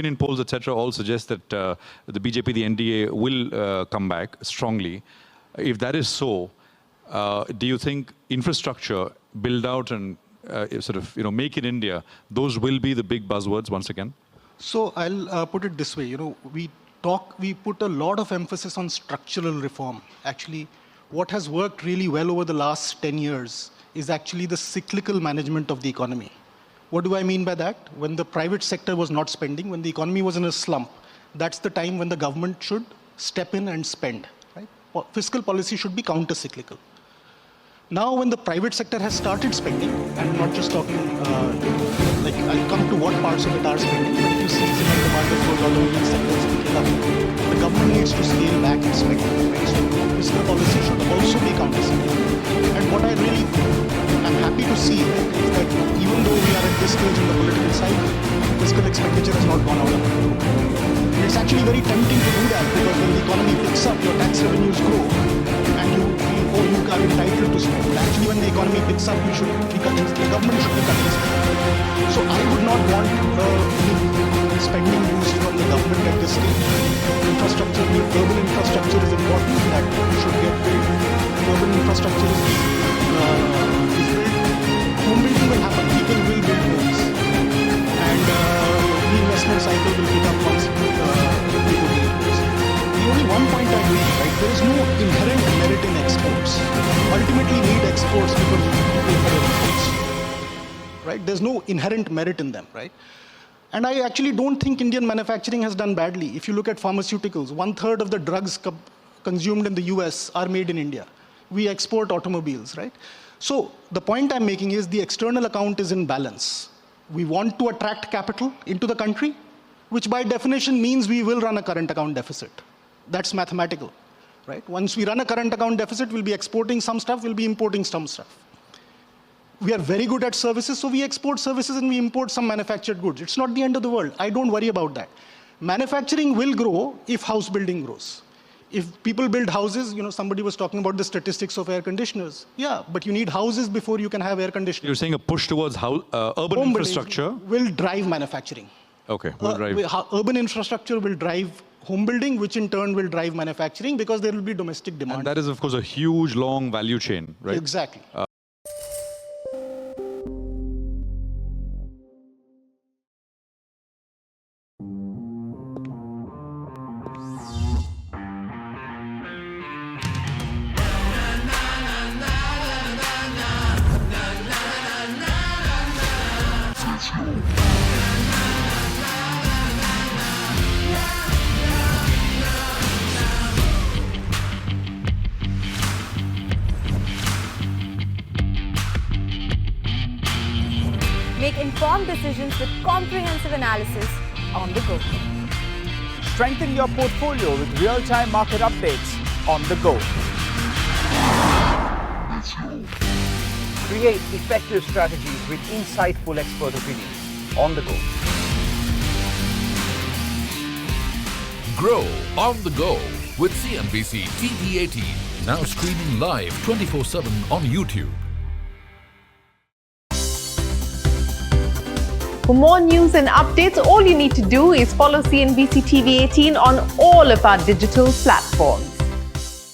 opinion polls, etc., all suggest that the BJP, the NDA, will come back strongly. If that is so, do you think infrastructure, build out and make in India, those will be the big buzzwords once again? So I'll put it this way. We put a lot of emphasis on structural reform. Actually, what has worked really well over the last 10 years is actually the cyclical management of the economy. What do I mean by that? When the private sector was not spending, when the economy was in a slump, that's the time when the government should step in and spend. Right? Fiscal policy should be counter-cyclical. Now, when the private sector has started spending, and I'm not just talking, I'll come to what parts of it are spending, but if you see cement demand has gone all over these sectors picking up, the government needs to scale back and spend. Right? So fiscal policy should also be counter-cyclical. And what I really am happy to see is that even though we are at this stage in the political cycle, fiscal expenditure has not gone out of control. And it's actually very tempting to do that because when the economy picks up, your tax revenues grow, and you are entitled to spend. Actually, when the economy picks up, the government should be cutting spending. So I would not want spending boost from the government at this stage. Infrastructure, urban infrastructure is important, that should get built. Urban infrastructure is built. Home building will happen. People will build homes. And the investment cycle will pick up once people build homes. The only one point I make, right, there is no inherent merit in exports. Ultimately need exports because people pay for imports. Right? There's no inherent merit in them, right? And I actually don't think Indian manufacturing has done badly. If you look at pharmaceuticals, 1/3 of the drugs consumed in the US are made in India. We export automobiles, right? So the point I'm making is the external account is in balance. We want to attract capital into the country, which by definition means we will run a current account deficit. That's mathematical, right? Once we run a current account deficit, we'll be exporting some stuff, we'll be importing some stuff. We are very good at services, so we export services and we import some manufactured goods. It's not the end of the world. I don't worry about that. Manufacturing will grow if house building grows. If people build houses, somebody was talking about the statistics of air conditioners. Yeah, but you need houses before you can have air conditioners. You're saying a push towards urban infrastructure will drive manufacturing. Okay, will drive. Urban infrastructure will drive home building, which in turn will drive manufacturing because there will be domestic demand. And that is, of course, a huge, long value chain, right? Exactly. Make informed decisions with comprehensive analysis on the go. Strengthen your portfolio with real-time market updates on the go. Create effective strategies with insightful expert opinions on the go. Grow on the go with CNBC-TV18, now streaming live 24/7 on YouTube. For more news and updates, all you need to do is follow CNBC TV18 on all of our digital platforms.